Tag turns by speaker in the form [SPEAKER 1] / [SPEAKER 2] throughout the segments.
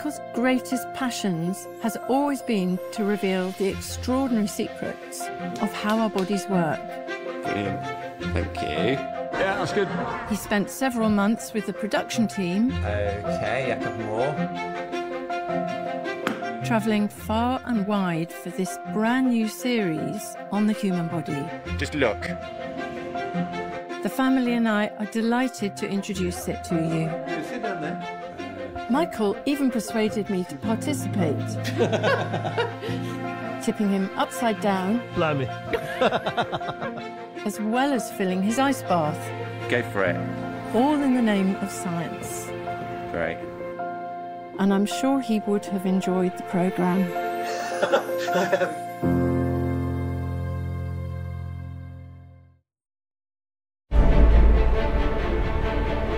[SPEAKER 1] Michael's greatest passions has always been to reveal the extraordinary secrets of how our bodies work.
[SPEAKER 2] Brilliant. Thank you. Yeah, that's good.
[SPEAKER 1] He spent several months with the production team.
[SPEAKER 2] Okay, a couple more.
[SPEAKER 1] Travelling far and wide for this brand new series on the human body.
[SPEAKER 2] Just look.
[SPEAKER 1] The family and I are delighted to introduce it to you.
[SPEAKER 2] Sit down there.
[SPEAKER 1] Michael even persuaded me to participate, tipping him upside down,
[SPEAKER 3] Blimey.
[SPEAKER 1] as well as filling his ice bath.
[SPEAKER 2] Go for it.
[SPEAKER 1] All in the name of science.
[SPEAKER 2] Great.
[SPEAKER 1] And I'm sure he would have enjoyed the programme.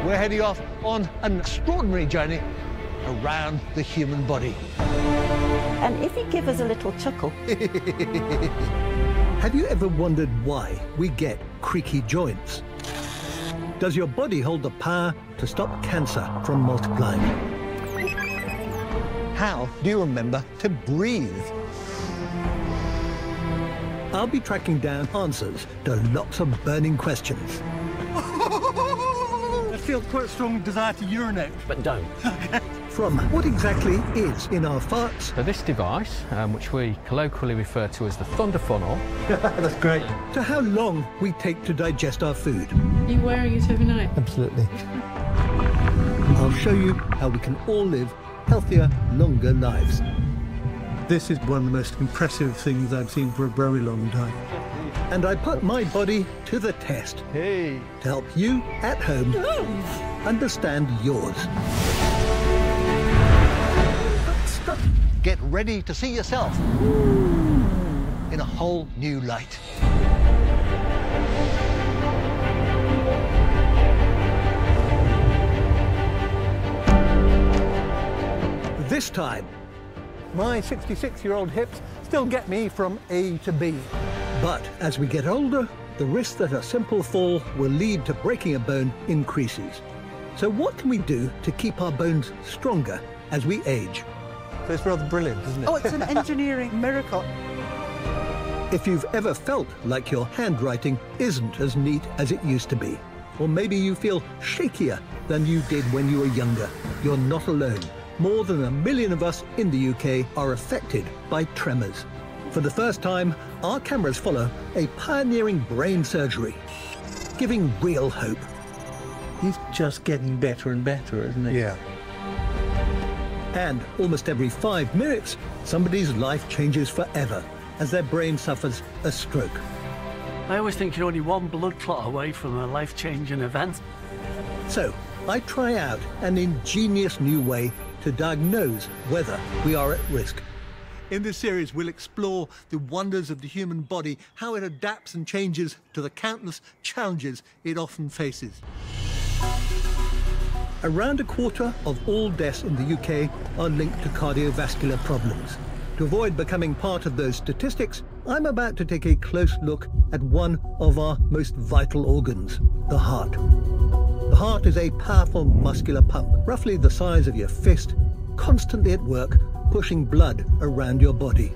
[SPEAKER 3] We're heading off on an extraordinary journey around the human body.
[SPEAKER 4] And if you give us a little chuckle.
[SPEAKER 5] Have you ever wondered why we get creaky joints? Does your body hold the power to stop cancer from multiplying? How do you remember to breathe? I'll be tracking down answers to lots of burning questions.
[SPEAKER 3] I feel quite a strong desire to urinate.
[SPEAKER 6] But don't.
[SPEAKER 5] From what exactly is in our farts.
[SPEAKER 6] So this device, which we colloquially refer to as the thunder funnel.
[SPEAKER 3] That's great.
[SPEAKER 5] To how long we take to digest our food.
[SPEAKER 1] Are you wearing it overnight?
[SPEAKER 5] Absolutely. I'll show you how we can all live healthier, longer lives.
[SPEAKER 3] This is one of the most impressive things I've seen for a very long time.
[SPEAKER 5] And I put my body to the test.
[SPEAKER 3] Hey.
[SPEAKER 5] To help you at home understand yours. Get ready to see yourself in a whole new light. This time,
[SPEAKER 3] My 66-year-old hips still get me from A to B.
[SPEAKER 5] But as we get older, the risk that a simple fall will lead to breaking a bone increases. So what can we do to keep our bones stronger as we age?
[SPEAKER 3] So it's rather brilliant, isn't it?
[SPEAKER 4] Oh, it's an engineering miracle.
[SPEAKER 5] If you've ever felt like your handwriting isn't as neat as it used to be, or maybe you feel shakier than you did when you were younger, you're not alone. More than 1 million of us in the UK are affected by tremors. For the first time, our cameras follow a pioneering brain surgery, giving real hope.
[SPEAKER 3] He's just getting better and better, isn't he?
[SPEAKER 5] Yeah. And almost every 5 minutes, somebody's life changes forever as their brain suffers a stroke.
[SPEAKER 7] I always think you're only one blood clot away from a life-changing event.
[SPEAKER 5] So I try out an ingenious new way to diagnose whether we are at risk. In this series, we'll explore the wonders of the human body, how it adapts and changes to the countless challenges it often faces. Around a quarter of all deaths in the UK are linked to cardiovascular problems. To avoid becoming part of those statistics, I'm about to take a close look at one of our most vital organs, the heart. The heart is a powerful muscular pump, roughly the size of your fist, constantly at work, pushing blood around your body.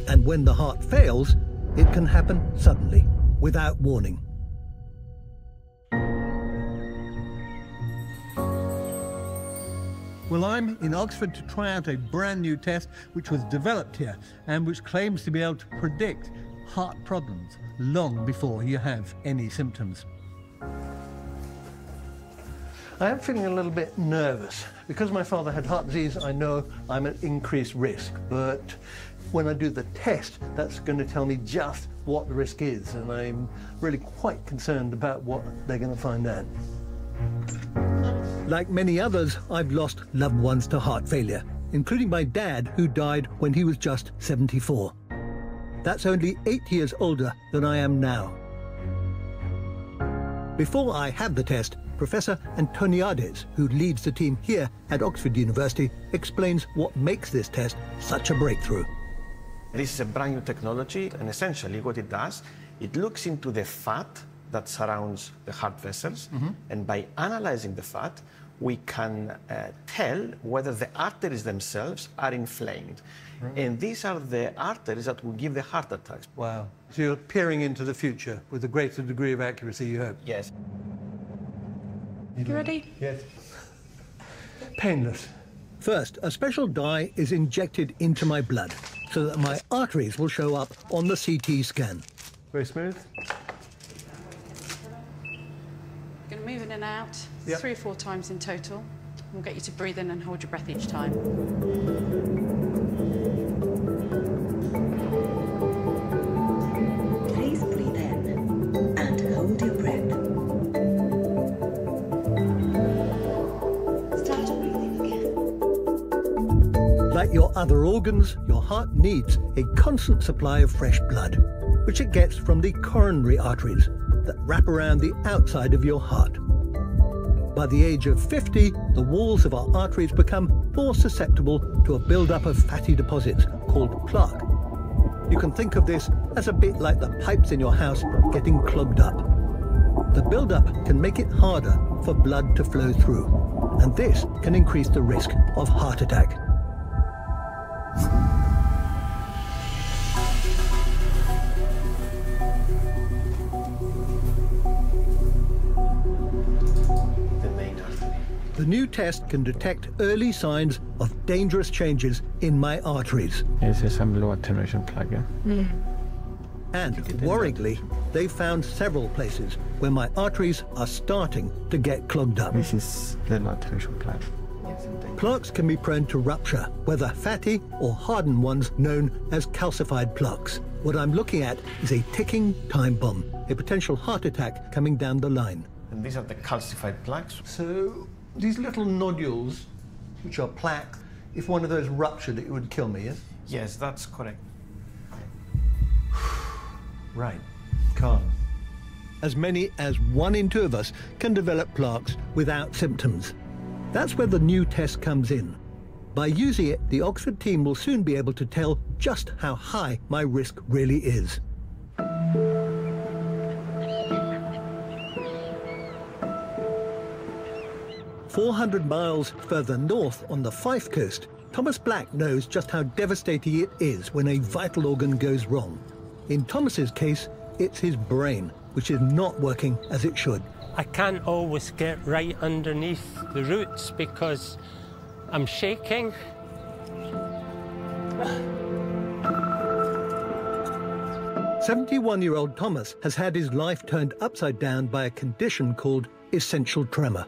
[SPEAKER 5] And when the heart fails, it can happen suddenly, without warning. Well, I'm in Oxford to try out a brand new test which was developed here and which claims to be able to predict heart problems long before you have any symptoms. I am feeling a little bit nervous. Because my father had heart disease, I know I'm at increased risk. But when I do the test, that's going to tell me just what the risk is. And I'm really quite concerned about what they're going to find out. Like many others, I've lost loved ones to heart failure, including my dad, who died when he was just 74. That's only 8 years older than I am now. Before I had the test, Professor Antoniades, who leads the team here at Oxford University, explains what makes this test such a breakthrough.
[SPEAKER 8] This is a brand new technology, and essentially what it does, it looks into the fat that surrounds the heart vessels, and by analyzing the fat, we can tell whether the arteries themselves are inflamed. Right. And these are the arteries that will give the heart attacks.
[SPEAKER 3] Wow. So you're peering into the future with a greater degree of accuracy, you hope?
[SPEAKER 8] Yes.
[SPEAKER 1] You ready?
[SPEAKER 3] Yes. Painless.
[SPEAKER 5] First, a special dye is injected into my blood so that my arteries will show up on the CT scan.
[SPEAKER 3] Very smooth.
[SPEAKER 9] Going to move in and out,
[SPEAKER 3] Yep.
[SPEAKER 9] 3 or 4 times in total. We'll get you to breathe in and hold your breath each time.
[SPEAKER 10] Please breathe in and hold your breath. Start breathing again.
[SPEAKER 5] Like your other organs, your heart needs a constant supply of fresh blood, which it gets from the coronary arteries that wrap around the outside of your heart. By the age of 50, the walls of our arteries become more susceptible to a build-up of fatty deposits called plaque. You can think of this as a bit like the pipes in your house getting clogged up. The build-up can make it harder for blood to flow through, and this can increase the risk of heart attack. The new test can detect early signs of dangerous changes in my arteries.
[SPEAKER 6] This is some low attenuation plaque.
[SPEAKER 5] And worryingly, they found several places where my arteries are starting to get clogged up.
[SPEAKER 6] This is the low attenuation plaque.
[SPEAKER 5] Plaques can be prone to rupture, whether fatty or hardened ones known as calcified plaques. What I'm looking at is a ticking time bomb, a potential heart attack coming down the line.
[SPEAKER 8] And these are the calcified plaques.
[SPEAKER 3] So these little nodules, which are plaque, if one of those ruptured, it would kill me, yes?
[SPEAKER 8] Yes, that's correct.
[SPEAKER 3] Right. Calm.
[SPEAKER 5] As many as 1 in 2 of us can develop plaques without symptoms. That's where the new test comes in. By using it, the Oxford team will soon be able to tell just how high my risk really is. "400 miles further north on the Fife coast, Thomas Black knows just how devastating it is when a vital organ goes wrong. In Thomas's case, it's his brain, which is not working as it should.
[SPEAKER 11] I can't always get right underneath the roots because I'm shaking.
[SPEAKER 5] "71-year-old Thomas has had his life turned upside down by a condition called essential tremor.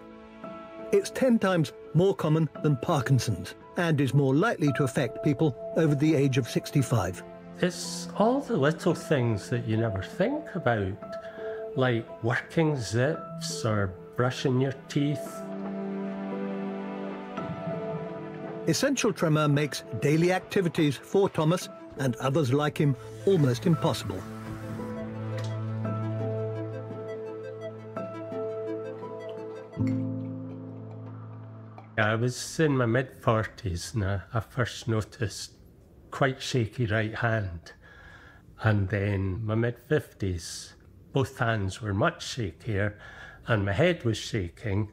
[SPEAKER 5] It's 10 times more common than Parkinson's and is more likely to affect people over the age of 65.
[SPEAKER 11] It's all the little things that you never think about, like working zips or brushing your teeth.
[SPEAKER 5] Essential tremor makes daily activities for Thomas and others like him almost impossible.
[SPEAKER 11] I was in my mid-40s and I first noticed quite shaky right hand. And then my mid-50s, both hands were much shakier and my head was shaking,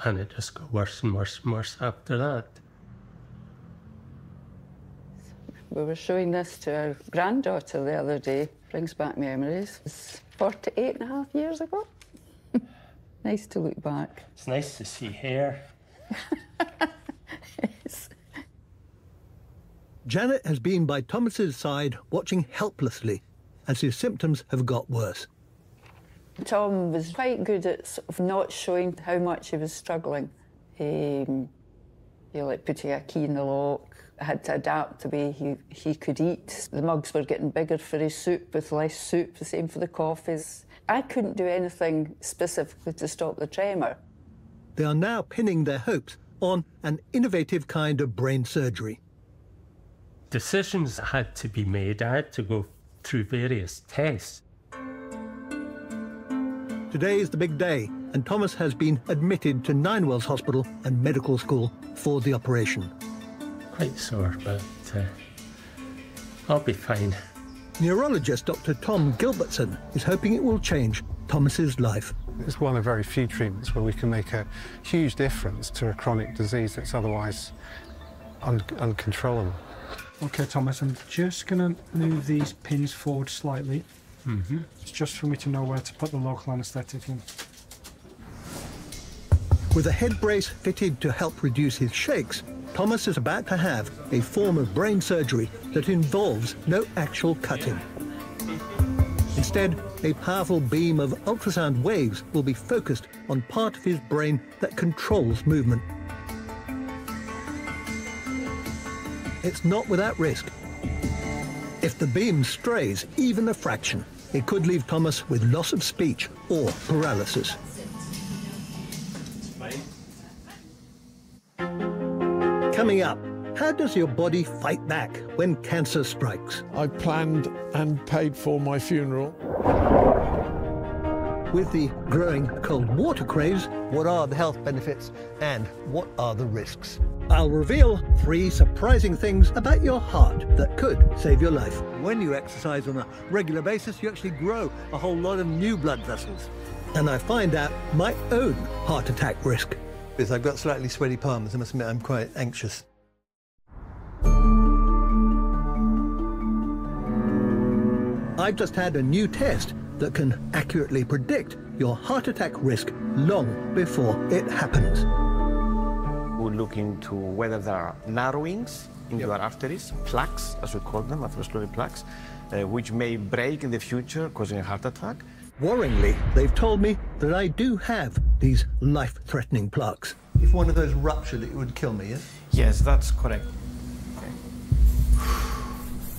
[SPEAKER 11] and it just got worse and worse and worse after that.
[SPEAKER 12] We were showing this to our granddaughter the other day. Brings back memories. It's 48 and a half years ago. Nice to look back.
[SPEAKER 11] It's nice to see hair.
[SPEAKER 12] Yes.
[SPEAKER 5] Janet has been by Thomas's side watching helplessly as his symptoms have got worse.
[SPEAKER 12] Tom was quite good at sort of not showing how much he was struggling. Like putting a key in the lock. I had to adapt the way he could eat. The mugs were getting bigger for his soup with less soup, the same for the coffees. I couldn't do anything specifically to stop the tremor.
[SPEAKER 5] They are now pinning their hopes on an innovative kind of brain surgery.
[SPEAKER 11] Decisions had to be made. I had to go through various tests.
[SPEAKER 5] Today is the big day, and Thomas has been admitted to Ninewells Hospital and Medical School for the operation.
[SPEAKER 11] Quite sore, but I'll be fine.
[SPEAKER 5] Neurologist Dr. Tom Gilbertson is hoping it will change Thomas's life.
[SPEAKER 13] It's one of very few treatments where we can make a huge difference to a chronic disease that's otherwise uncontrollable.
[SPEAKER 14] OK, Thomas, I'm just going to move these pins forward slightly. It's just for me to know where to put the local anaesthetic in.
[SPEAKER 5] With a head brace fitted to help reduce his shakes, Thomas is about to have a form of brain surgery that involves no actual cutting. Instead, a powerful beam of ultrasound waves will be focused on part of his brain that controls movement. It's not without risk. If the beam strays even a fraction, it could leave Thomas with loss of speech or paralysis. Coming up, how does your body fight back when cancer strikes?
[SPEAKER 15] I planned and paid for my funeral.
[SPEAKER 5] With the growing cold water craze, what are the health benefits and what are the risks? I'll reveal 3 surprising things about your heart that could save your life. When you exercise on a regular basis, you actually grow a whole lot of new blood vessels. And I find out my own heart attack risk. I've got slightly sweaty palms. I must admit I'm quite anxious. I've just had a new test that can accurately predict your heart attack risk long before it happens.
[SPEAKER 8] We'll look into whether there are narrowings in your arteries, plaques, as we call them, atherosclerotic plaques, which may break in the future, causing a heart attack.
[SPEAKER 5] Worryingly, they've told me that I do have these life-threatening plaques. If one of those ruptured, it would kill me, yes?
[SPEAKER 8] Yes, that's correct. Okay.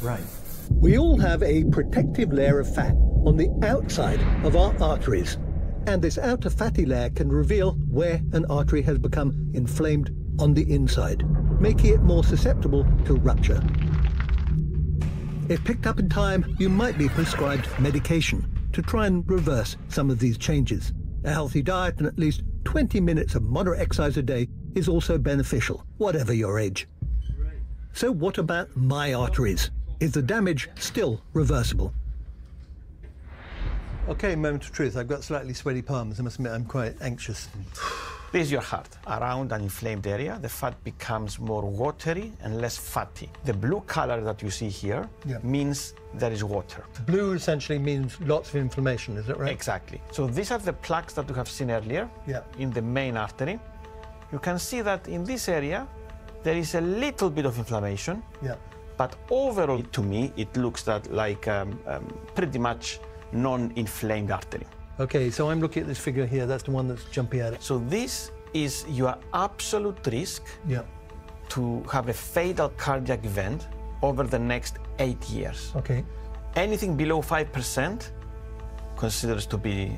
[SPEAKER 5] Right. We all have a protective layer of fat on the outside of our arteries. And this outer fatty layer can reveal where an artery has become inflamed on the inside, making it more susceptible to rupture. If picked up in time, you might be prescribed medication to try and reverse some of these changes. A healthy diet and at least 20 minutes of moderate exercise a day is also beneficial, whatever your age. So what about my arteries? Is the damage still reversible? OK, moment of truth. I've got slightly sweaty palms. I must admit I'm quite anxious.
[SPEAKER 8] This is your heart. Around an inflamed area, the fat becomes more watery and less fatty. The blue color that you see here means there is water.
[SPEAKER 5] Blue essentially means lots of inflammation, is that right?
[SPEAKER 8] Exactly. So these are the plaques that you have seen earlier in the main artery. You can see that in this area, there is a little bit of inflammation. But overall, to me, it looks that like pretty much non-inflamed artery.
[SPEAKER 5] OK, so I'm looking at this figure here. That's the one that's jumping at it.
[SPEAKER 8] So this is your absolute risk to have a fatal cardiac event over the next 8 years.
[SPEAKER 5] OK.
[SPEAKER 8] Anything below 5% considers to be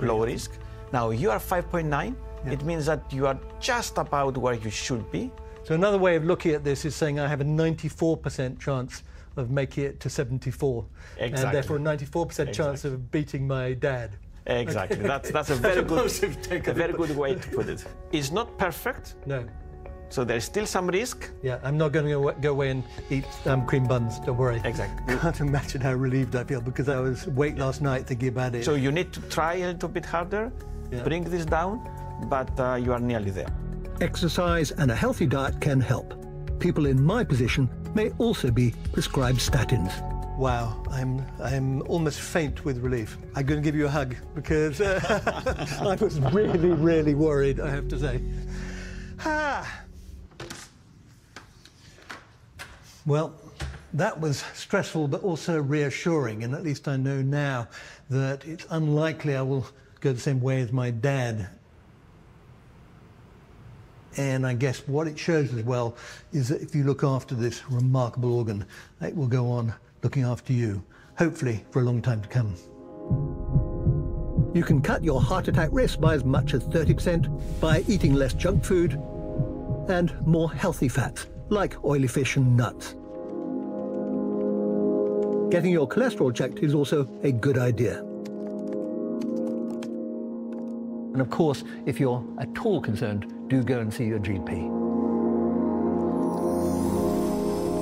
[SPEAKER 8] low risk. Now, you are 5.9. It means that you are just about where you should be.
[SPEAKER 5] So another way of looking at this is saying I have a 94% chance of making it to 74.
[SPEAKER 8] Exactly.
[SPEAKER 5] And therefore a 94% chance of beating my dad.
[SPEAKER 8] Exactly.
[SPEAKER 5] Okay.
[SPEAKER 8] That's a very good way to put it. It's not perfect.
[SPEAKER 5] No.
[SPEAKER 8] So there's still some risk.
[SPEAKER 5] Yeah, I'm not going to go away and eat cream buns, don't worry.
[SPEAKER 8] Exactly.
[SPEAKER 5] I can't imagine how relieved I feel because I was awake last night thinking about it.
[SPEAKER 8] So you need to try a little bit harder, bring this down, but you are nearly there.
[SPEAKER 5] Exercise and a healthy diet can help. People in my position may also be prescribed statins. Wow, I'm almost faint with relief. I'm going to give you a hug because I was really, really worried, I have to say. Well, that was stressful but also reassuring, and at least I know now that it's unlikely I will go the same way as my dad. And I guess what it shows as well is that if you look after this remarkable organ, it will go on looking after you, hopefully for a long time to come. You can cut your heart attack risk by as much as 30% by eating less junk food and more healthy fats, like oily fish and nuts. Getting your cholesterol checked is also a good idea. And of course, if you're at all concerned, do go and see your GP.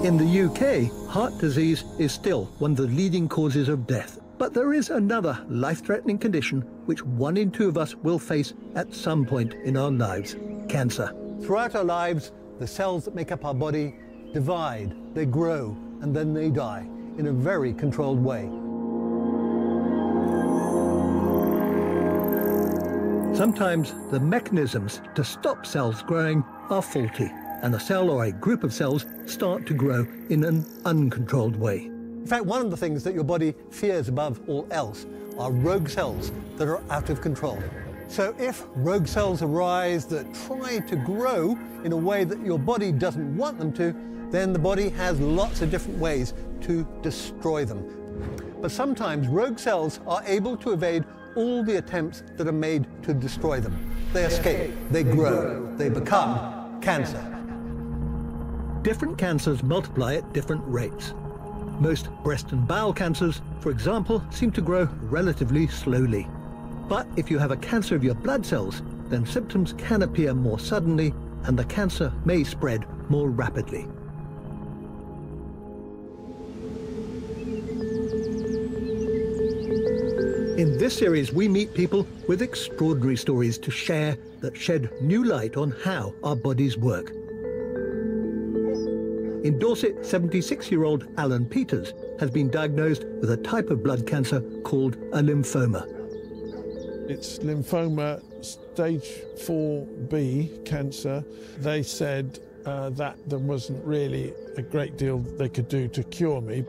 [SPEAKER 5] In the UK, heart disease is still one of the leading causes of death. But there is another life-threatening condition which 1 in 2 of us will face at some point in our lives: cancer. Throughout our lives, the cells that make up our body divide, they grow, and then they die in a very controlled way. Sometimes the mechanisms to stop cells growing are faulty, and a cell or a group of cells start to grow in an uncontrolled way. In fact, one of the things that your body fears above all else are rogue cells that are out of control. So if rogue cells arise that try to grow in a way that your body doesn't want them to, then the body has lots of different ways to destroy them. But sometimes rogue cells are able to evade all the attempts that are made to destroy them. They escape, they grow, they become cancer. Different cancers multiply at different rates. Most breast and bowel cancers, for example, seem to grow relatively slowly. But if you have a cancer of your blood cells, then symptoms can appear more suddenly and the cancer may spread more rapidly. In this series, we meet people with extraordinary stories to share that shed new light on how our bodies work. In Dorset, 76-year-old Alan Peters has been diagnosed with a type of blood cancer called a lymphoma.
[SPEAKER 15] It's lymphoma stage 4B cancer. They said that there wasn't really a great deal they could do to cure me.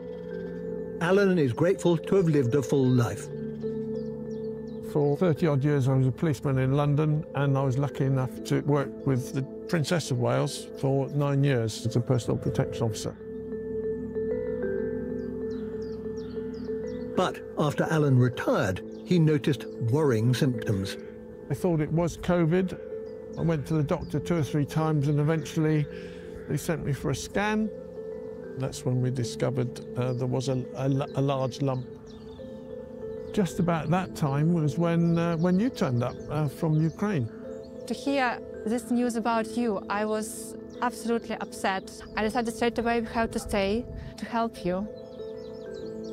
[SPEAKER 5] Alan is grateful to have lived a full life.
[SPEAKER 15] For 30-odd years, I was a policeman in London, and I was lucky enough to work with the Princess of Wales for 9 years as a personal protection officer.
[SPEAKER 5] But after Alan retired, he noticed worrying symptoms.
[SPEAKER 15] I thought it was COVID. I went to the doctor 2 or 3 times, and eventually they sent me for a scan. That's when we discovered there was a large lump. Just about that time was when you turned up from Ukraine.
[SPEAKER 16] To hear this news about you, I was absolutely upset. I decided straight away how to stay to help you.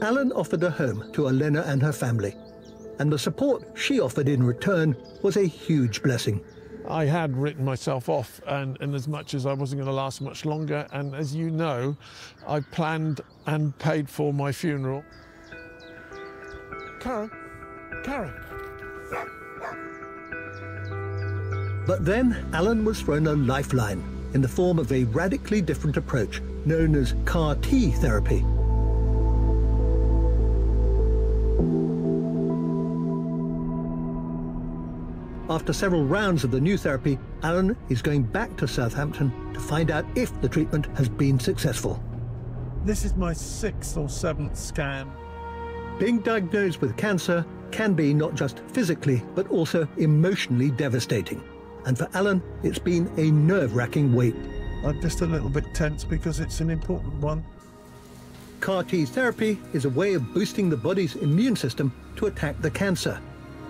[SPEAKER 5] Alan offered a home to Elena and her family, and the support she offered in return was a huge blessing.
[SPEAKER 15] I had written myself off, and as much as I wasn't going to last much longer, and as you know, I planned and paid for my funeral. Karen.
[SPEAKER 5] But then Alan was thrown a lifeline in the form of a radically different approach known as CAR-T therapy. After several rounds of the new therapy, Alan is going back to Southampton to find out if the treatment has been successful.
[SPEAKER 15] This is my 6th or 7th scan.
[SPEAKER 5] Being diagnosed with cancer can be not just physically, but also emotionally devastating. And for Alan, it's been a nerve-wracking wait.
[SPEAKER 15] I'm just a little bit tense because it's an important one.
[SPEAKER 5] CAR-T therapy is a way of boosting the body's immune system to attack the cancer.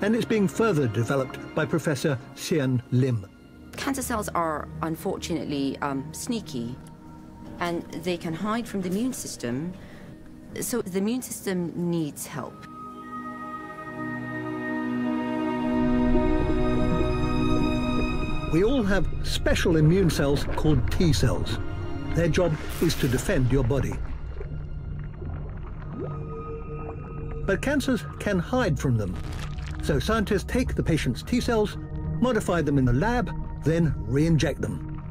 [SPEAKER 5] And it's being further developed by Professor Xian Lim.
[SPEAKER 17] Cancer cells are unfortunately sneaky, and they can hide from the immune system. So the immune system needs help.
[SPEAKER 5] We all have special immune cells called T cells. Their job is to defend your body. But cancers can hide from them. So scientists take the patient's T cells, modify them in the lab, then re-inject them.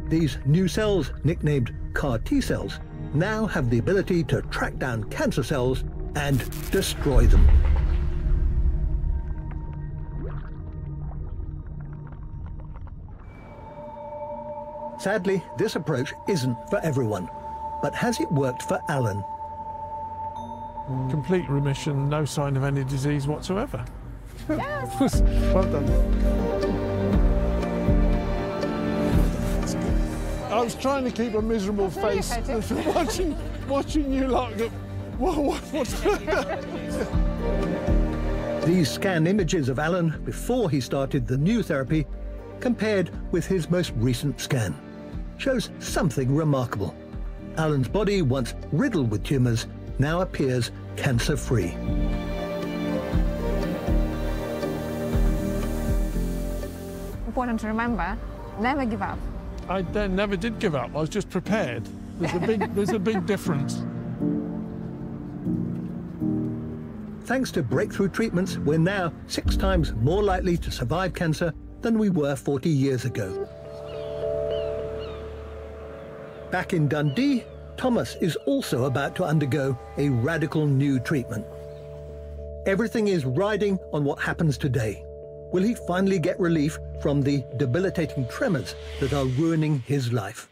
[SPEAKER 5] These new cells, nicknamed CAR-T cells, now have the ability to track down cancer cells and destroy them. Sadly, this approach isn't for everyone. But has it worked for Alan?
[SPEAKER 15] Complete remission, no sign of any disease whatsoever.
[SPEAKER 16] Yes!
[SPEAKER 15] Well done. I was trying to keep a miserable face watching you like, what's
[SPEAKER 5] These scan images of Alan before he started the new therapy, compared with his most recent scan, shows something remarkable. Alan's body, once riddled with tumours, now appears cancer-free.
[SPEAKER 16] Important to remember, never give up.
[SPEAKER 15] I never did give up. I was just prepared. There's a big difference.
[SPEAKER 5] Thanks to breakthrough treatments, we're now 6 times more likely to survive cancer than we were 40 years ago. Back in Dundee, Thomas is also about to undergo a radical new treatment. Everything is riding on what happens today. Will he finally get relief from the debilitating tremors that are ruining his life?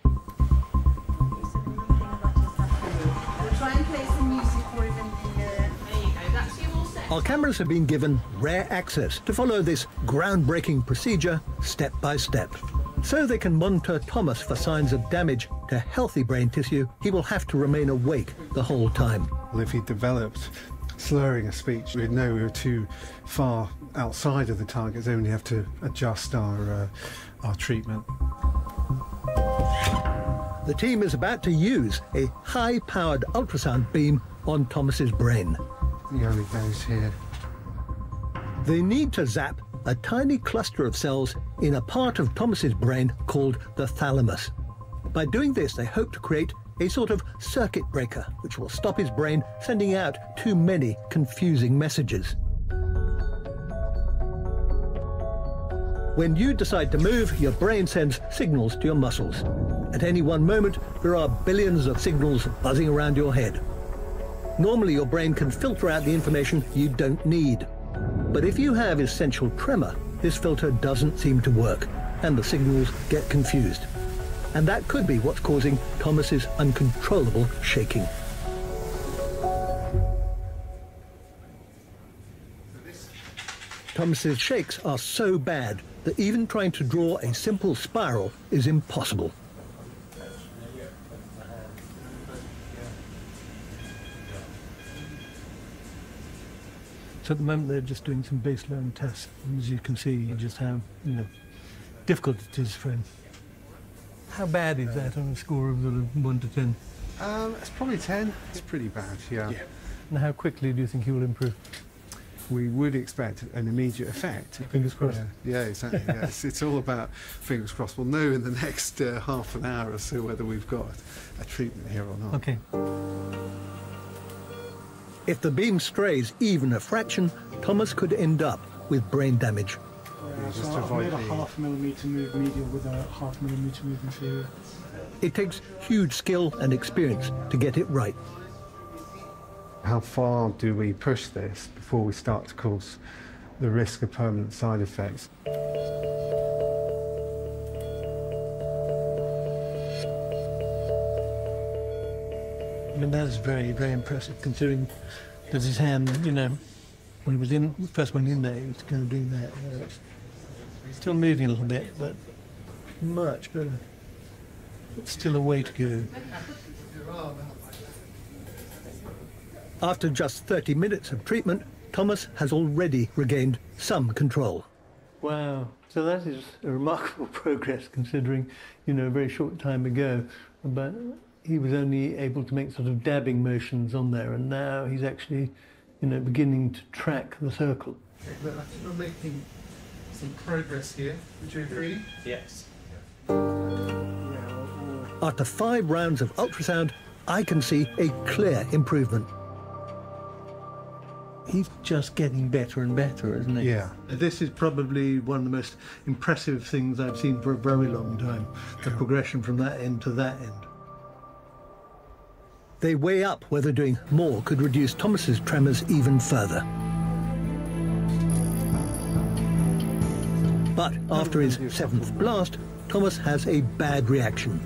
[SPEAKER 5] Our cameras have been given rare access to follow this groundbreaking procedure step by step. So they can monitor Thomas for signs of damage to healthy brain tissue, he will have to remain awake the whole time.
[SPEAKER 13] Well, if he developed slurring of speech, we'd know we were too far outside of the target, so we only have to adjust our treatment.
[SPEAKER 5] The team is about to use a high-powered ultrasound beam on Thomas's brain.
[SPEAKER 13] He only goes here.
[SPEAKER 5] They need to zap a tiny cluster of cells in a part of Thomas's brain called the thalamus. By doing this, they hope to create a sort of circuit breaker, which will stop his brain sending out too many confusing messages. When you decide to move, your brain sends signals to your muscles. At any one moment, there are billions of signals buzzing around your head. Normally, your brain can filter out the information you don't need. But if you have essential tremor, this filter doesn't seem to work, and the signals get confused. And that could be what's causing Thomas's uncontrollable shaking. Thomas's shakes are so bad that even trying to draw a simple spiral is impossible.
[SPEAKER 18] So at the moment they're just doing some baseline tests, and as you can see just how difficult it is for him. How bad is that on a score of 1 to 10?
[SPEAKER 13] It's probably 10. It's pretty bad, yeah.
[SPEAKER 18] And how quickly do you think he will improve?
[SPEAKER 13] We would expect an immediate effect.
[SPEAKER 18] Fingers crossed.
[SPEAKER 13] Yeah, exactly. Yeah. It's all about fingers crossed. We'll know in the next half an hour or so whether we've got a treatment here or not.
[SPEAKER 18] Okay.
[SPEAKER 5] If the beam strays even a fraction, Thomas could end up with brain damage.
[SPEAKER 14] So I've made a 0.5 millimetre move medial with a 0.5 millimetre move inferior.
[SPEAKER 5] It takes huge skill and experience to get it right.
[SPEAKER 13] How far do we push this before we start to cause the risk of permanent side effects?
[SPEAKER 18] I mean, that is very, very impressive, considering that his hand, when he was first went in there, he was kind of doing that. Still moving a little bit, but much better. Still a way to go.
[SPEAKER 5] After just 30 minutes of treatment, Thomas has already regained some control.
[SPEAKER 18] Wow. So that is a remarkable progress, considering, a very short time ago, but he was only able to make sort of dabbing motions on there, and now he's actually, beginning to track the circle.
[SPEAKER 13] But I think we're making some progress here. Would you agree?
[SPEAKER 11] Yes.
[SPEAKER 5] After 5 rounds of ultrasound, I can see a clear improvement.
[SPEAKER 18] He's just getting better and better, isn't he?
[SPEAKER 13] Yeah.
[SPEAKER 18] This is probably one of the most impressive things I've seen for a very long time, the progression from that end to that end.
[SPEAKER 5] They weigh up whether doing more could reduce Thomas's tremors even further. But after his 7th blast, Thomas has a bad reaction.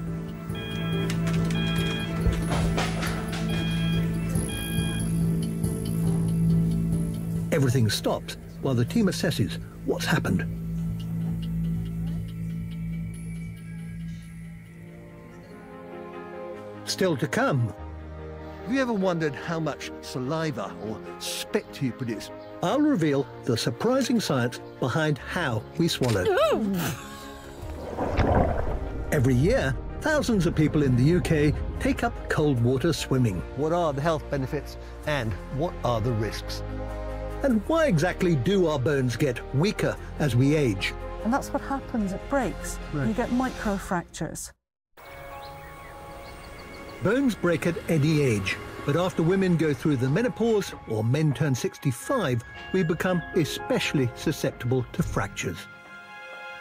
[SPEAKER 5] Everything stops while the team assesses what's happened. Still to come.
[SPEAKER 3] Have you ever wondered how much saliva or spit you produce?
[SPEAKER 5] I'll reveal the surprising science behind how we swallow. Every year, thousands of people in the UK take up cold water swimming. What are the health benefits and what are the risks? And why exactly do our bones get weaker as we age?
[SPEAKER 19] And that's what happens, it breaks. Right. You get micro fractures.
[SPEAKER 5] Bones break at any age, but after women go through the menopause or men turn 65, we become especially susceptible to fractures.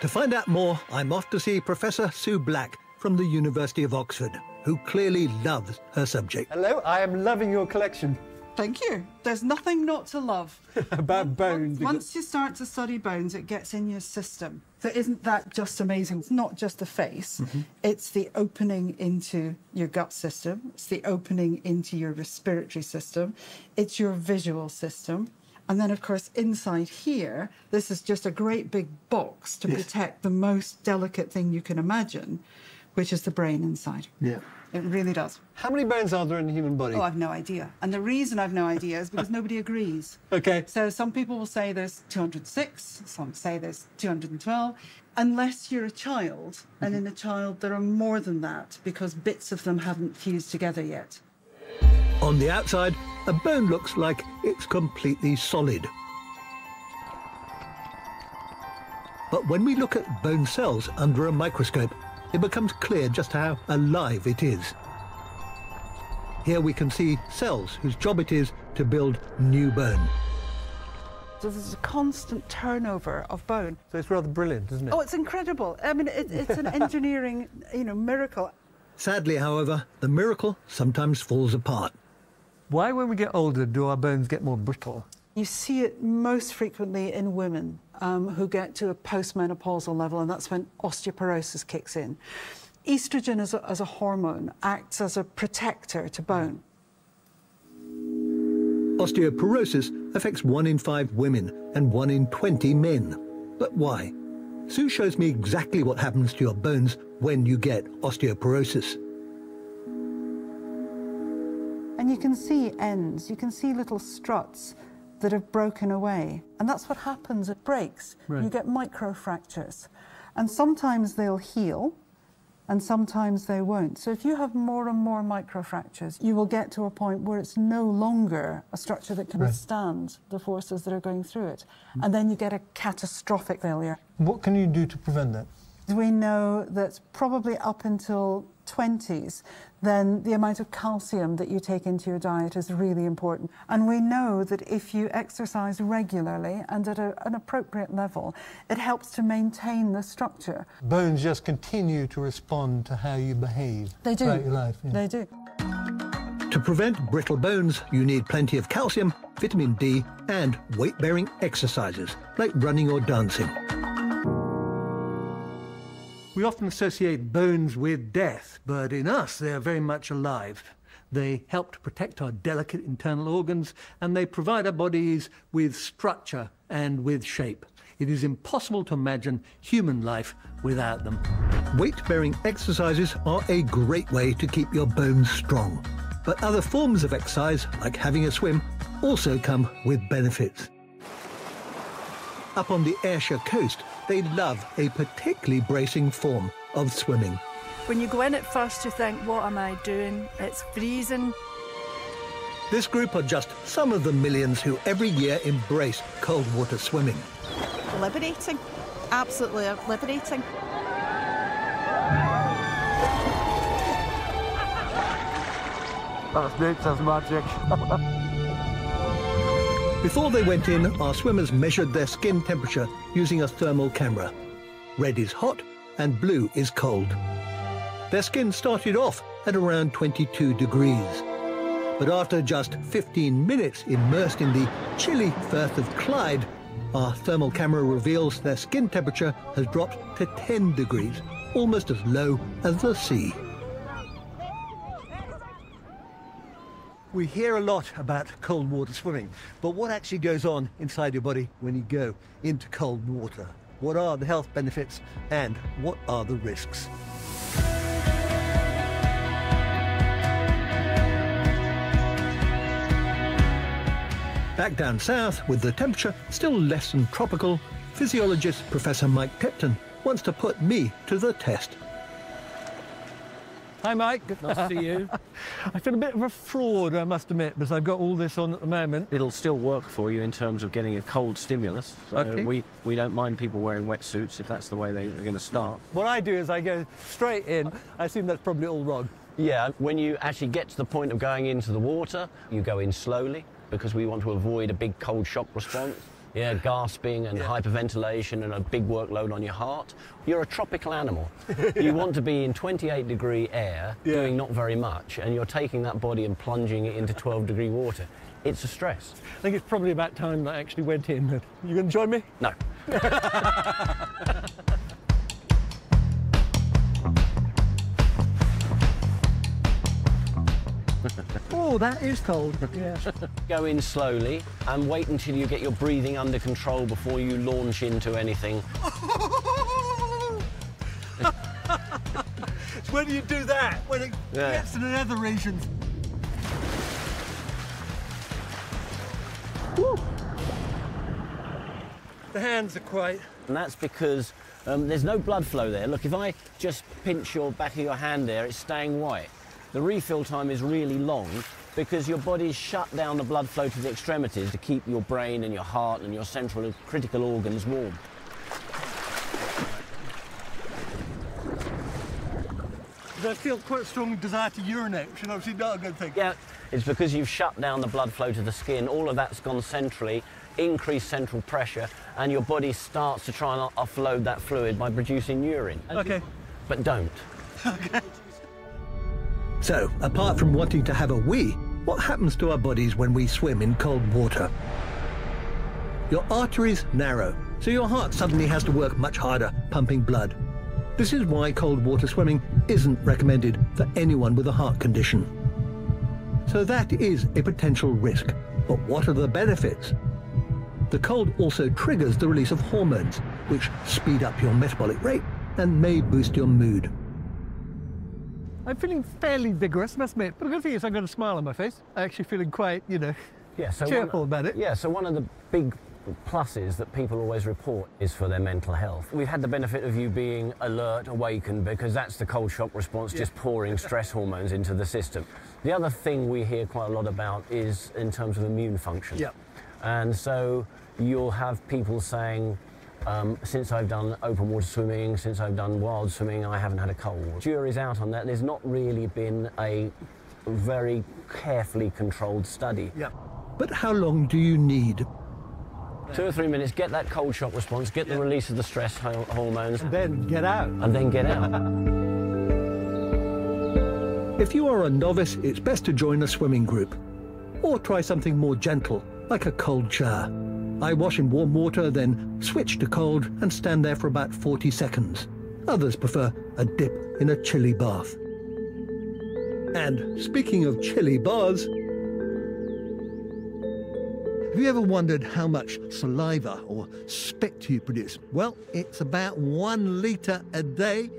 [SPEAKER 5] To find out more, I'm off to see Professor Sue Black from the University of Oxford, who clearly loves her subject.
[SPEAKER 20] Hello, I am loving your collection.
[SPEAKER 19] Thank you. There's nothing not to love.
[SPEAKER 20] About bones.
[SPEAKER 19] Once you start to study bones, it gets in your system. So isn't that just amazing? It's not just the face. It's the opening into your gut system. It's the opening into your respiratory system. It's your visual system. And then, of course, inside here, this is just a great big box to protect the most delicate thing you can imagine, which is the brain inside.
[SPEAKER 20] Yeah.
[SPEAKER 19] It really does.
[SPEAKER 20] How many bones are there in the human body?
[SPEAKER 19] Oh, I've no idea. And the reason I've no idea is because nobody agrees.
[SPEAKER 20] Okay.
[SPEAKER 19] So some people will say there's 206, some say there's 212, unless you're a child. And in a child, there are more than that because bits of them haven't fused together yet.
[SPEAKER 5] On the outside, a bone looks like it's completely solid. But when we look at bone cells under a microscope, it becomes clear just how alive it is. Here we can see cells whose job it is to build new bone.
[SPEAKER 19] So there's a constant turnover of bone.
[SPEAKER 20] So it's rather brilliant, isn't it?
[SPEAKER 19] Oh, it's incredible. I mean, it's an engineering, miracle.
[SPEAKER 5] Sadly, however, the miracle sometimes falls apart.
[SPEAKER 20] Why, when we get older, do our bones get more brittle?
[SPEAKER 19] You see it most frequently in women who get to a postmenopausal level, and that's when osteoporosis kicks in. Estrogen as a hormone acts as a protector to bone.
[SPEAKER 5] Osteoporosis affects 1 in 5 women and 1 in 20 men. But why? Sue shows me exactly what happens to your bones when you get osteoporosis.
[SPEAKER 19] And you can see ends, you can see little struts that have broken away. And that's what happens, it breaks.
[SPEAKER 20] Right.
[SPEAKER 19] You get micro fractures. And sometimes they'll heal, and sometimes they won't. So if you have more and more micro fractures, you will get to a point where it's no longer a structure that can withstand the forces that are going through it. And then you get a catastrophic failure.
[SPEAKER 20] What can you do to prevent that?
[SPEAKER 19] We know that probably up until 20s, then the amount of calcium that you take into your diet is really important. And we know that if you exercise regularly and at an appropriate level, it helps to maintain the structure.
[SPEAKER 20] Bones just continue to respond to how you behave throughout your life.
[SPEAKER 19] They do.
[SPEAKER 5] To prevent brittle bones, you need plenty of calcium, vitamin D, and weight-bearing exercises, like running or dancing.
[SPEAKER 3] We often associate bones with death, but in us they are very much alive. They help to protect our delicate internal organs, and they provide our bodies with structure and with shape. It is impossible to imagine human life without them.
[SPEAKER 5] Weight-bearing exercises are a great way to keep your bones strong. But other forms of exercise, like having a swim, also come with benefits. Up on the Ayrshire coast, they love a particularly bracing form of swimming.
[SPEAKER 21] When you go in at first, you think, what am I doing? It's freezing.
[SPEAKER 5] This group are just some of the millions who every year embrace cold water swimming.
[SPEAKER 22] Liberating. Absolutely liberating.
[SPEAKER 20] That's nature's magic.
[SPEAKER 5] Before they went in, our swimmers measured their skin temperature using a thermal camera. Red is hot and blue is cold. Their skin started off at around 22 degrees. But after just 15 minutes immersed in the chilly Firth of Clyde, our thermal camera reveals their skin temperature has dropped to 10 degrees, almost as low as the sea.
[SPEAKER 3] We hear a lot about cold water swimming, but what actually goes on inside your body when you go into cold water? What are the health benefits and what are the risks? Back down south, with the temperature still less than tropical, physiologist Professor Mike Tipton wants to put me to the test.
[SPEAKER 20] Hi, Mike.
[SPEAKER 2] Nice to see you.
[SPEAKER 20] I feel a bit of a fraud, I must admit, because I've got all this on at the moment.
[SPEAKER 2] It'll still work for you in terms of getting a cold stimulus. So
[SPEAKER 20] Okay.
[SPEAKER 2] we don't mind people wearing wetsuits if that's the way they're going to start.
[SPEAKER 20] What I do is I go straight in. I assume that's probably all wrong.
[SPEAKER 2] Yeah, when you actually get to the point of going into the water, you go in slowly because we want to avoid a big cold shock response. Yeah, gasping and hyperventilation and a big workload on your heart. You're a tropical animal. You want to be in 28-degree air, doing not very much, and you're taking that body and plunging it into 12-degree water. It's a stress.
[SPEAKER 20] I think it's probably about time that I actually went in. You going to join me?
[SPEAKER 2] No.
[SPEAKER 20] Oh, that is cold. Yeah.
[SPEAKER 2] Go in slowly and wait until you get your breathing under control before you launch into anything.
[SPEAKER 20] It's when you do that, when it gets to the nether regions. Woo. The hands are quite...
[SPEAKER 2] And that's because there's no blood flow there. Look, if I just pinch your back of your hand there, it's staying white. The refill time is really long because your body's shut down the blood flow to the extremities to keep your brain and your heart and your central critical organs warm.
[SPEAKER 20] I feel quite a strong desire to urinate, which is obviously not a good thing.
[SPEAKER 2] Yeah, it's because you've shut down the blood flow to the skin. All of that's gone centrally, increased central pressure, and your body starts to try and offload that fluid by producing urine.
[SPEAKER 20] Okay.
[SPEAKER 2] But don't.
[SPEAKER 20] Okay.
[SPEAKER 5] So, apart from wanting to have a wee, what happens to our bodies when we swim in cold water? Your arteries narrow, so your heart suddenly has to work much harder, pumping blood. This is why cold water swimming isn't recommended for anyone with a heart condition. So that is a potential risk. But what are the benefits? The cold also triggers the release of hormones, which speed up your metabolic rate and may boost your mood.
[SPEAKER 20] I'm feeling fairly vigorous, must admit, but the good thing is I've got a smile on my face. I'm actually feeling quite, you know, cheerful about it.
[SPEAKER 2] Yeah, so one of the big pluses that people always report is for their mental health. We've had the benefit of you being alert, awakened, because that's the cold shock response, just pouring stress hormones into the system. The other thing we hear quite a lot about is in terms of immune function.
[SPEAKER 20] Yep.
[SPEAKER 2] And so you'll have people saying, since I've done open water swimming, since I've done wild swimming, I haven't had a cold. Jury's out on that. There's not really been a very carefully controlled study.
[SPEAKER 20] Yeah.
[SPEAKER 5] But how long do you need?
[SPEAKER 2] 2 or 3 minutes, get that cold shock response, get the release of the stress hormones.
[SPEAKER 20] And then get out.
[SPEAKER 2] And then get out.
[SPEAKER 5] If you are a novice, it's best to join a swimming group. Or try something more gentle, like a cold shower. I wash in warm water, then switch to cold and stand there for about 40 seconds. Others prefer a dip in a chilly bath. And speaking of chilly baths, have you ever wondered how much saliva or spit you produce? Well, it's about 1 litre a day,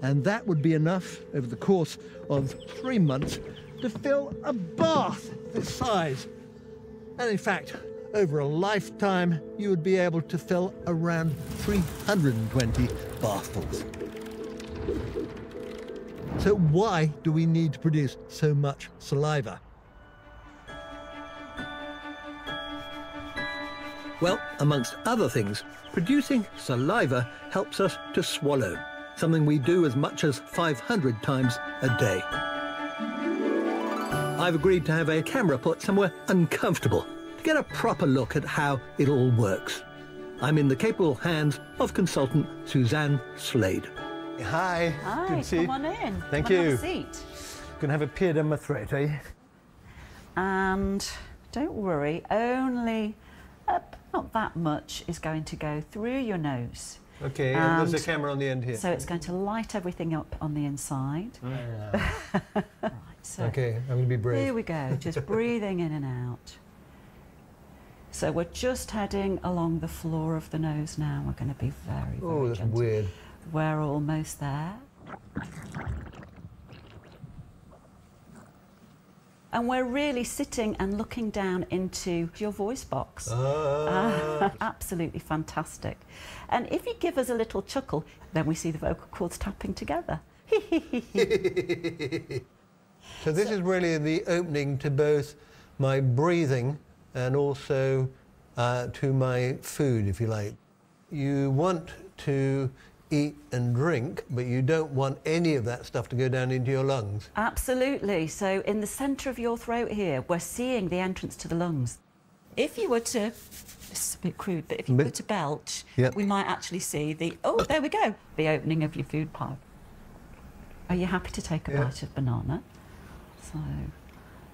[SPEAKER 5] and that would be enough over the course of 3 months to fill a bath this size. And in fact, over a lifetime, you would be able to fill around 320 bathfuls. So why do we need to produce so much saliva? Well, amongst other things, producing saliva helps us to swallow, something we do as much as 500 times a day. I've agreed to have a camera put somewhere uncomfortable to get a proper look at how it all works. I'm in the capable hands of consultant Suzanne Slade.
[SPEAKER 20] Hi.
[SPEAKER 4] Hi,
[SPEAKER 20] good to see you.
[SPEAKER 4] come on in.
[SPEAKER 20] Thank
[SPEAKER 4] Come
[SPEAKER 20] you.
[SPEAKER 4] Have a seat.
[SPEAKER 20] Gonna have a peer down my throat, eh?
[SPEAKER 4] And don't worry, only not that much is going to go through your nose.
[SPEAKER 20] Okay, and there's a camera on the end here.
[SPEAKER 4] So it's going to light everything up on the inside. Right, so
[SPEAKER 20] okay, I'm going to be brave.
[SPEAKER 4] Here we go, just breathing in and out. So we're just heading along the floor of the nose now. We're going to be very, very
[SPEAKER 20] that's
[SPEAKER 4] gentle.
[SPEAKER 20] weird.
[SPEAKER 4] We're almost there. And we're really sitting and looking down into your voice box. Absolutely fantastic. And if you give us a little chuckle, then we see the vocal cords tapping together.
[SPEAKER 5] So this is really the opening to both my breathing and also to my food, if you like. You want to eat and drink, but you don't want any of that stuff to go down into your lungs.
[SPEAKER 4] Absolutely. So in the centre of your throat here, we're seeing the entrance to the lungs. If you were to, it's a bit crude, but if you were to belch, we might actually see the, oh, there we go, the opening of your food pipe. Are you happy to take a bite of banana? So,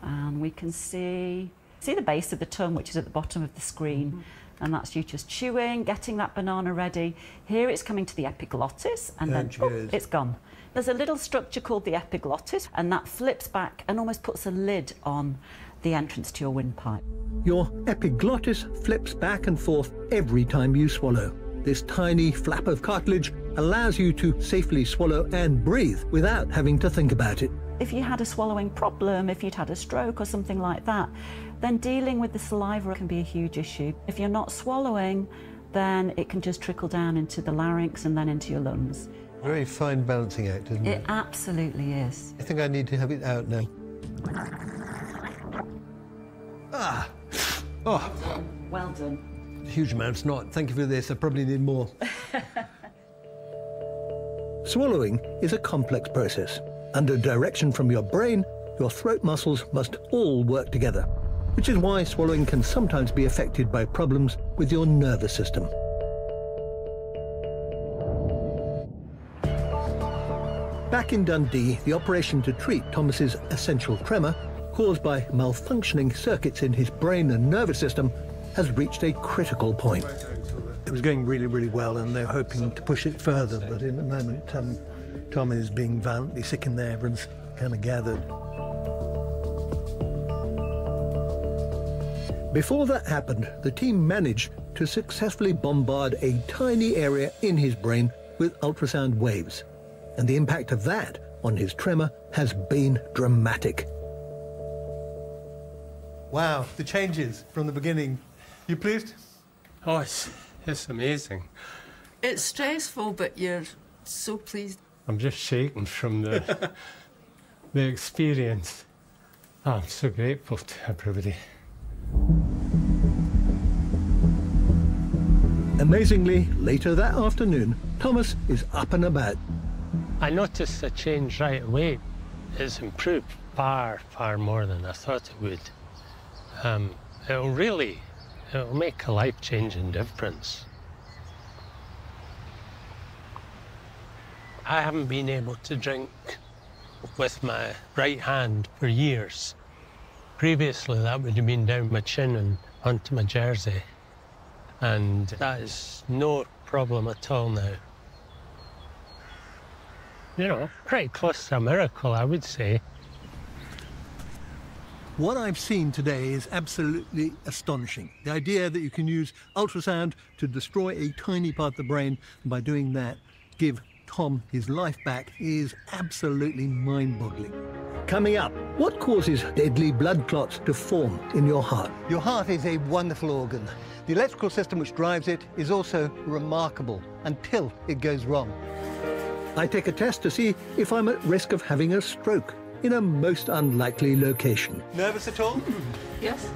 [SPEAKER 4] and we can see the base of the tongue, which is at the bottom of the screen. And that's you just chewing, getting that banana ready. Here it's coming to the epiglottis, and then it's gone. There's a little structure called the epiglottis, and that flips back and almost puts a lid on the entrance to your windpipe.
[SPEAKER 5] Your epiglottis flips back and forth every time you swallow. This tiny flap of cartilage allows you to safely swallow and breathe without having to think about it.
[SPEAKER 4] If you had a swallowing problem, if you'd had a stroke or something like that, then dealing with the saliva can be a huge issue. If you're not swallowing, then it can just trickle down into the larynx and then into your lungs.
[SPEAKER 5] Very fine balancing act, isn't it?
[SPEAKER 4] It absolutely is.
[SPEAKER 5] I think I need to have it out now. Ah! Oh!
[SPEAKER 4] Well done.
[SPEAKER 5] Huge amounts not. Thank you for this. I probably need more. Swallowing is a complex process. Under direction from your brain, your throat muscles must all work together, which is why swallowing can sometimes be affected by problems with your nervous system. Back in Dundee, the operation to treat Thomas's essential tremor, caused by malfunctioning circuits in his brain and nervous system, has reached a critical point.
[SPEAKER 3] It was going really, really well, and they're hoping to push it further, but in the moment, Tom is being violently sick in there, everyone's kind of gathered.
[SPEAKER 5] Before that happened, the team managed to successfully bombard a tiny area in his brain with ultrasound waves. And the impact of that on his tremor has been dramatic.
[SPEAKER 3] Wow, the changes from the beginning. You pleased?
[SPEAKER 11] Oh, it's amazing.
[SPEAKER 12] It's stressful, but you're so pleased.
[SPEAKER 11] I'm just shaking from the experience. Oh, I'm so grateful to everybody.
[SPEAKER 5] Amazingly, later that afternoon, Thomas is up and about.
[SPEAKER 11] I noticed a change right away. It's improved far, far more than I thought it would. It'll make a life-changing difference. I haven't been able to drink with my right hand for years. Previously, that would have been down my chin and onto my jersey. And that is no problem at all now. You know, pretty close to a miracle, I would say.
[SPEAKER 3] What I've seen today is absolutely astonishing. The idea that you can use ultrasound to destroy a tiny part of the brain, and by doing that, give Tom his life back, is absolutely mind-boggling.
[SPEAKER 5] Coming up, what causes deadly blood clots to form in your heart?
[SPEAKER 3] Your heart is a wonderful organ. The electrical system which drives it is also remarkable until it goes wrong.
[SPEAKER 5] I take a test to see if I'm at risk of having a stroke in a most unlikely location.
[SPEAKER 3] Nervous at all?
[SPEAKER 12] Yes.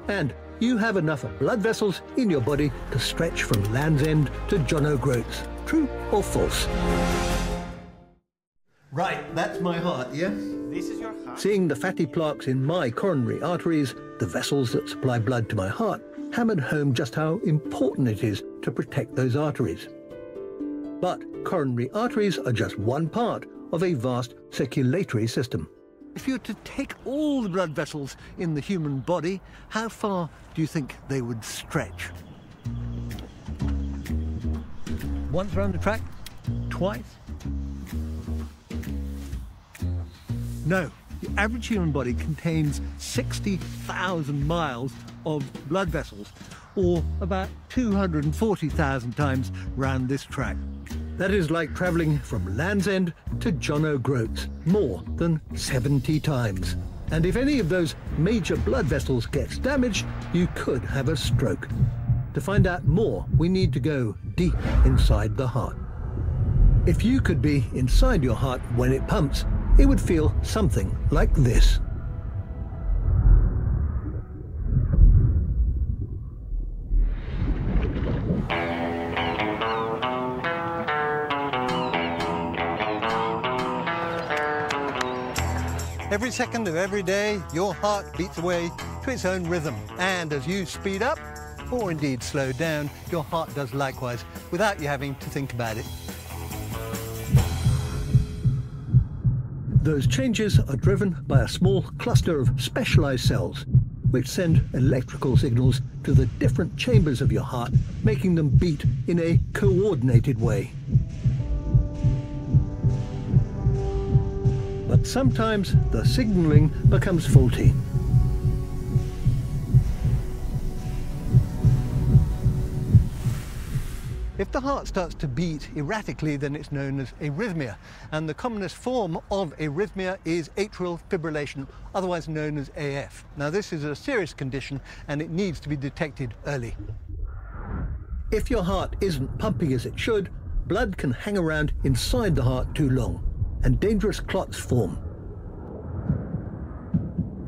[SPEAKER 5] And you have enough blood vessels in your body to stretch from Land's End to John O'Groats. True or false?
[SPEAKER 3] Right, that's my heart, yeah?
[SPEAKER 8] This is your heart.
[SPEAKER 5] Seeing the fatty plaques in my coronary arteries, the vessels that supply blood to my heart, hammered home just how important it is to protect those arteries. But coronary arteries are just one part of a vast circulatory system.
[SPEAKER 3] If you were to take all the blood vessels in the human body, how far do you think they would stretch? Once around the track? Twice? No. The average human body contains 60,000 miles of blood vessels, or about 240,000 times round this track.
[SPEAKER 5] That is like travelling from Land's End to John O'Groats, more than 70 times. And if any of those major blood vessels gets damaged, you could have a stroke. To find out more, we need to go deep inside the heart. If you could be inside your heart when it pumps, it would feel something like this.
[SPEAKER 3] Every second of every day, your heart beats away to its own rhythm. And as you speed up, or indeed slow down, your heart does likewise, without you having to think about it.
[SPEAKER 5] Those changes are driven by a small cluster of specialized cells, which send electrical signals to the different chambers of your heart, making them beat in a coordinated way. But sometimes the signaling becomes faulty.
[SPEAKER 3] If the heart starts to beat erratically, then it's known as arrhythmia. And the commonest form of arrhythmia is atrial fibrillation, otherwise known as AF. Now, this is a serious condition and it needs to be detected early.
[SPEAKER 5] If your heart isn't pumping as it should, blood can hang around inside the heart too long, and dangerous clots form.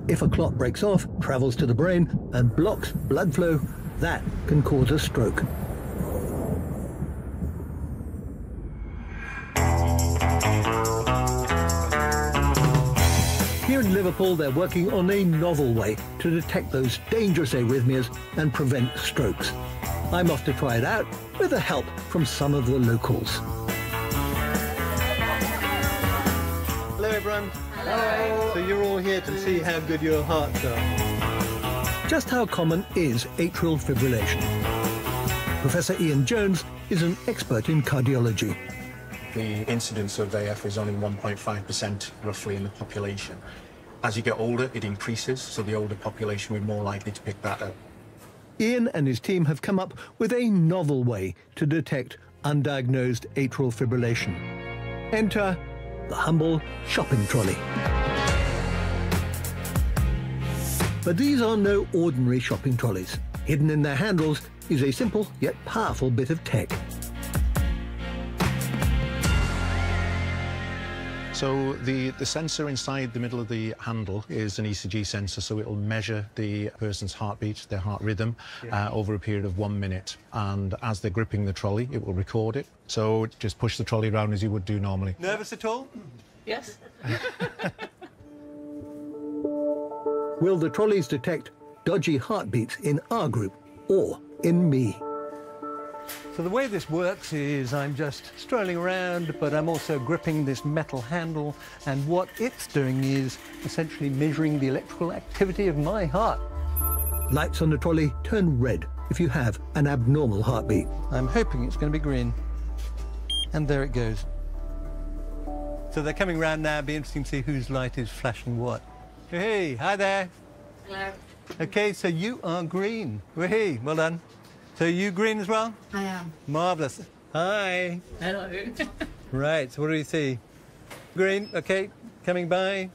[SPEAKER 5] If a clot breaks off, travels to the brain, and blocks blood flow, that can cause a stroke. Here in Liverpool, they're working on a novel way to detect those dangerous arrhythmias and prevent strokes. I'm off to try it out with the help from some of the locals.
[SPEAKER 3] Hello, everyone. Hello. So you're all here to see how good your hearts are.
[SPEAKER 5] Just how common is atrial fibrillation? Professor Ian Jones is an expert in cardiology.
[SPEAKER 1] The incidence of AF is only 1.5% roughly in the population. As you get older, it increases, so the older population will be more likely to pick that up.
[SPEAKER 5] Ian and his team have come up with a novel way to detect undiagnosed atrial fibrillation. Enter the humble shopping trolley. But these are no ordinary shopping trolleys. Hidden in their handles is a simple yet powerful bit of tech.
[SPEAKER 1] So the sensor inside the middle of the handle is an ECG sensor, so it will measure the person's heartbeat, their heart rhythm, over a period of 1 minute. And as they're gripping the trolley, it will record it. So just push the trolley around as you would do normally.
[SPEAKER 3] Nervous at all?
[SPEAKER 9] Yes.
[SPEAKER 5] Will the trolleys detect dodgy heartbeats in our group or in me?
[SPEAKER 3] So the way this works is I'm just strolling around, but I'm also gripping this metal handle, and what it's doing is essentially measuring the electrical activity of my heart.
[SPEAKER 5] Lights on the trolley turn red if you have an abnormal heartbeat.
[SPEAKER 3] I'm hoping it's going to be green. And there it goes. So they're coming round now. It'll be interesting to see whose light is flashing what. Hey, hi there.
[SPEAKER 7] Hello.
[SPEAKER 3] OK, so you are green. Hey, well done. So you green as well?
[SPEAKER 7] I am.
[SPEAKER 3] Marvellous. Hi.
[SPEAKER 7] Hello.
[SPEAKER 3] Right, so what do you see? Green, OK, coming by.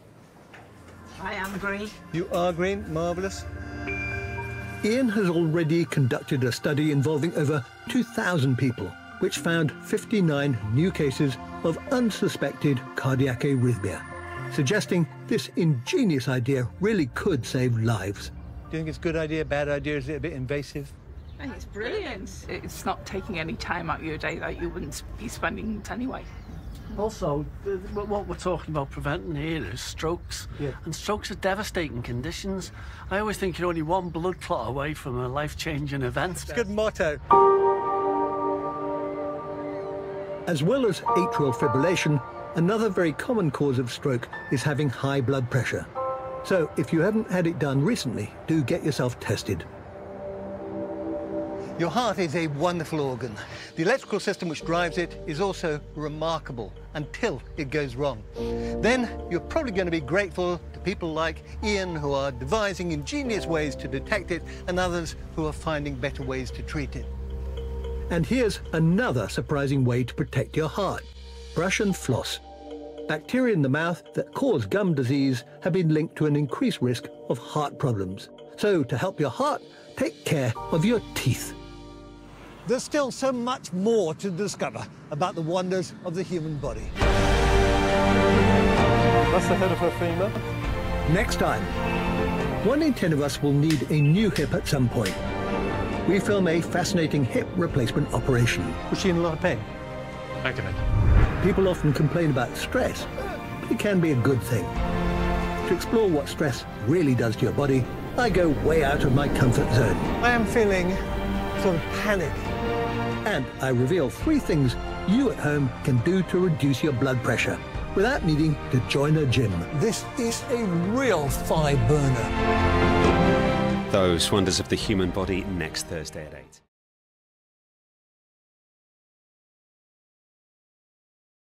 [SPEAKER 7] I am green.
[SPEAKER 3] You are green, marvellous.
[SPEAKER 5] Ian has already conducted a study involving over 2,000 people, which found 59 new cases of unsuspected cardiac arrhythmia, suggesting this ingenious idea really could save lives.
[SPEAKER 3] Do you think it's a good idea, bad idea? Is it a bit invasive?
[SPEAKER 7] I think it's brilliant. It's not taking any time out of your day that you wouldn't be spending it anyway.
[SPEAKER 23] Also, what we're talking about preventing here is strokes. Yeah. And strokes are devastating conditions. I always think you're only one blood clot away from a life-changing event.
[SPEAKER 3] It's a good motto.
[SPEAKER 5] As well as atrial fibrillation, another very common cause of stroke is having high blood pressure. So if you haven't had it done recently, do get yourself tested.
[SPEAKER 3] Your heart is a wonderful organ. The electrical system which drives it is also remarkable until it goes wrong. Then you're probably going to be grateful to people like Ian, who are devising ingenious ways to detect it, and others who are finding better ways to treat it.
[SPEAKER 5] And here's another surprising way to protect your heart. Brush and floss. Bacteria in the mouth that cause gum disease have been linked to an increased risk of heart problems. So to help your heart, take care of your teeth. There's still so much more to discover about the wonders of the human body.
[SPEAKER 18] That's the head of her femur.
[SPEAKER 5] Next time, 1 in 10 of us will need a new hip at some point. We film a fascinating hip replacement operation.
[SPEAKER 18] Was she in a lot of pain?
[SPEAKER 1] Okay.
[SPEAKER 5] People often complain about stress, but it can be a good thing. To explore what stress really does to your body, I go way out of my comfort zone.
[SPEAKER 18] I am feeling sort of panic.
[SPEAKER 5] And I reveal 3 things you at home can do to reduce your blood pressure without needing to join a gym.
[SPEAKER 18] This is a real thigh burner.
[SPEAKER 6] Those wonders of the human body next Thursday at 8.